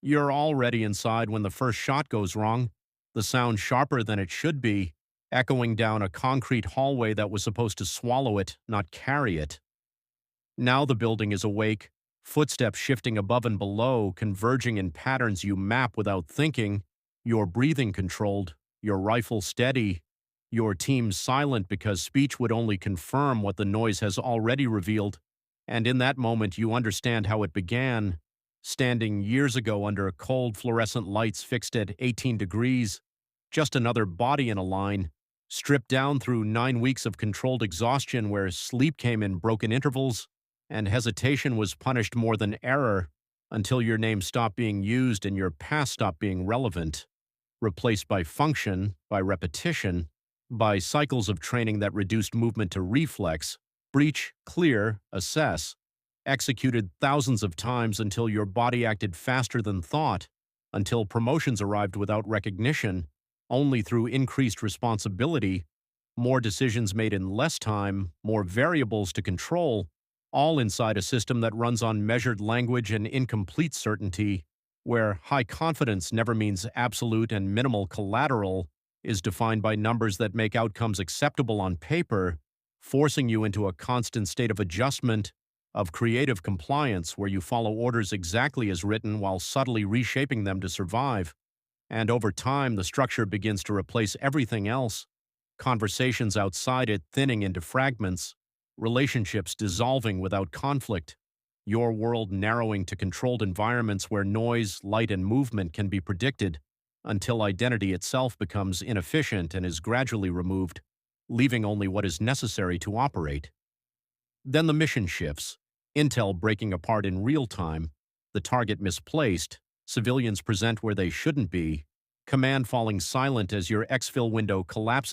You're already inside when the first shot goes wrong, the sound sharper than it should be, echoing down a concrete hallway that was supposed to swallow it, not carry it. Now the building is awake, footsteps shifting above and below, converging in patterns you map without thinking, your breathing controlled, your rifle steady, your team silent because speech would only confirm what the noise has already revealed. And in that moment, you understand how it began, standing years ago under cold fluorescent lights fixed at 18 degrees, just another body in a line, stripped down through 9 weeks of controlled exhaustion where sleep came in broken intervals, and hesitation was punished more than error until your name stopped being used and your past stopped being relevant, replaced by function, by repetition, by cycles of training that reduced movement to reflex, breach, clear, assess, executed thousands of times until your body acted faster than thought, until promotions arrived without recognition, only through increased responsibility, more decisions made in less time, more variables to control, all inside a system that runs on measured language and incomplete certainty, where high confidence never means absolute and minimal collateral, is defined by numbers that make outcomes acceptable on paper, forcing you into a constant state of adjustment, of creative compliance where you follow orders exactly as written while subtly reshaping them to survive. And over time, the structure begins to replace everything else, conversations outside it thinning into fragments, relationships dissolving without conflict, your world narrowing to controlled environments where noise, light, and movement can be predicted, until identity itself becomes inefficient and is gradually removed, leaving only what is necessary to operate. Then the mission shifts, intel breaking apart in real time, the target misplaced, civilians present where they shouldn't be, command falling silent as your exfil window collapses